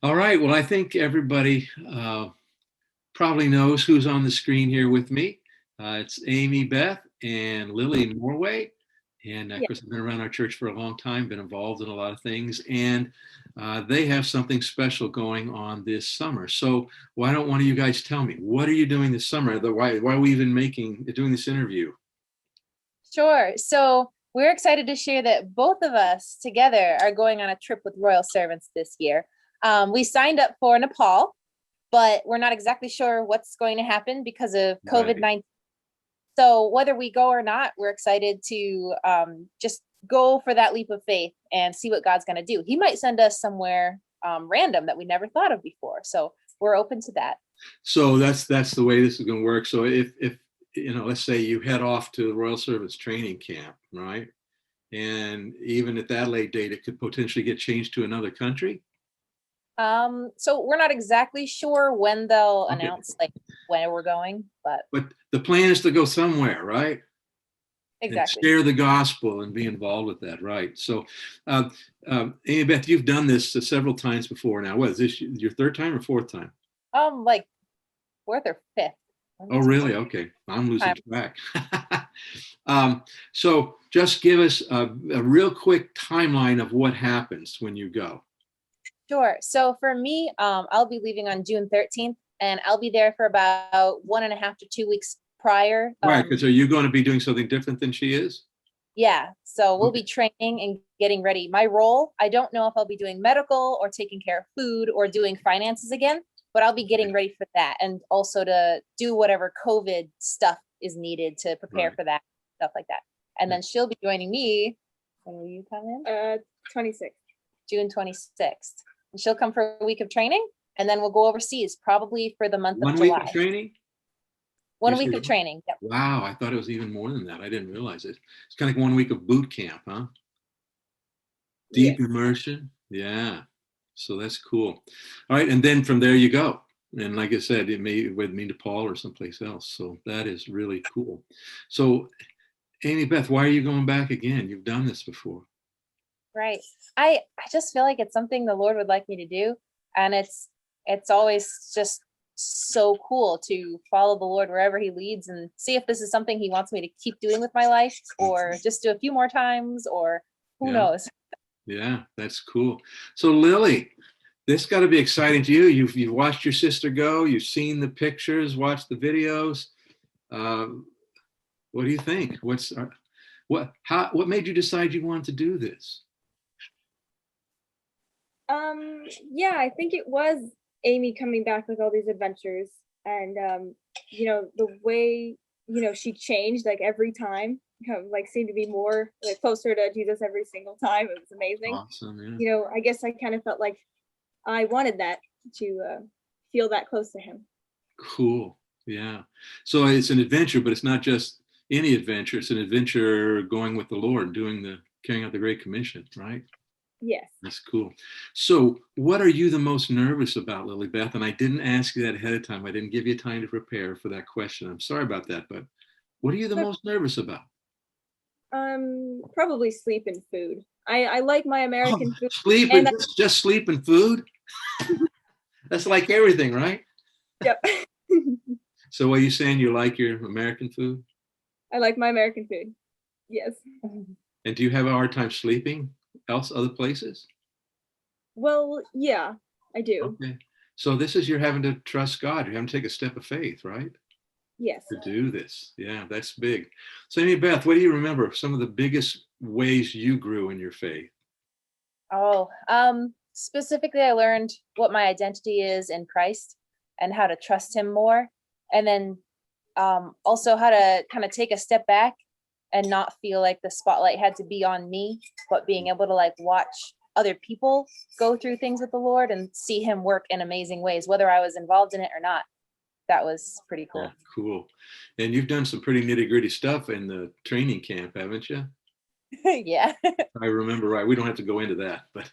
All right. Well, I think everybody probably knows who's on the screen here with me. It's Amy, Beth, and Lily Norway. And of Yeah, course, I've been around our church for a long time, been involved in a lot of things, and they have something special going on this summer. So, why don't one of you guys tell me what are you doing this summer? Why are we even doing this interview? sure. So we're excited to share that both of us together are going on a trip with Royal Servants this year. We signed up for Nepal, but we're not exactly sure what's going to happen because of Right. COVID-19. So whether we go or not, we're excited to just go for that leap of faith and see what God's going to do. He might send us somewhere random that we never thought of before. So we're open to that. So that's the way this is going to work. So if let's say you head off to the Royal Service training camp, right? And even at that late date, it could potentially get changed to another country. So we're not exactly sure when they'll Okay, announce like when we're going, but but the plan is to go somewhere, right? And exactly. share the gospel and be involved with that, right? So, uh, Amy Beth, you've done this several times before now. What is this your third time or fourth time? Like fourth or fifth. One, Oh, two, really? three Okay, I'm losing time. track. So, just give us a real quick timeline of what happens when you go. Sure. So for me, I'll be leaving on June 13th, and I'll be there for about 1.5 to 2 weeks prior. Right, because are you going to be doing something different than she is? Yeah. So we'll Okay. be training and getting ready. My role, I don't know if I'll be doing medical or taking care of food or doing finances again, but I'll be getting ready for that and also to do whatever COVID stuff is needed to prepare Right. for that, stuff like that. And then she'll be joining me. When will you come in? 26th. June 26th. And she'll come for a week of training, and then we'll go overseas probably for the month of 1 week of July. training? You 1 week said, of training. Yep. wow, I thought it was even more than that. I didn't realize it. It's kind of like 1 week of boot camp, huh? Deep Yes. immersion. Yeah. So that's cool. All right. And then from there you go. And like I said, it may with me to Paul or someplace else. So that is really cool. So, Amy Beth, why are you going back again? You've done this before. Right. I just feel like it's something the Lord would like me to do. And it's always just so cool to follow the Lord wherever he leads and see if this is something he wants me to keep doing with my life or just do a few more times or who Yeah. knows. Yeah. That's cool. So, Lily, this got to be exciting to you. You've watched your sister go. You've seen the pictures, watched the videos. Um, what do you think? What made you decide you wanted to do this? Yeah, I think it was Amy coming back with all these adventures and the way, she changed like every time, like seemed to be more like closer to Jesus every single time. It was amazing. Awesome, yeah. I guess I kind of felt like I wanted that to feel that close to him. Cool. Yeah. So it's an adventure, but it's not just any adventure. It's an adventure going with the Lord, carrying out the Great Commission, right? Yes. That's cool. So, what are you the most nervous about, Lily Beth? And I didn't ask you that ahead of time. I didn't give you time to prepare for that question. I'm sorry about that, but what are you the But most nervous about? probably sleep and food. I like my Oh, American food sleep and and just sleep and food. That's like everything, right? yep. So, what are you saying? You like your American food? I like my American food. Yes. And do you have a hard time sleeping other places? Well, yeah, I do. Okay. So this is you're having to trust God. You're having to take a step of faith, right? Yes. To do this. Yeah, that's big. So Amy Beth, what do you remember? Some of the biggest ways you grew in your faith? Oh, specifically, I learned what my identity is in Christ and how to trust him more. And then also how to kind of take a step back and not feel like the spotlight had to be on me, but being able to like watch other people go through things with the Lord and see him work in amazing ways, whether I was involved in it or not. That was pretty Yeah, cool. cool. And you've done some pretty nitty-gritty stuff in the training camp, haven't you? Yeah. I remember right. We don't have to go into that, but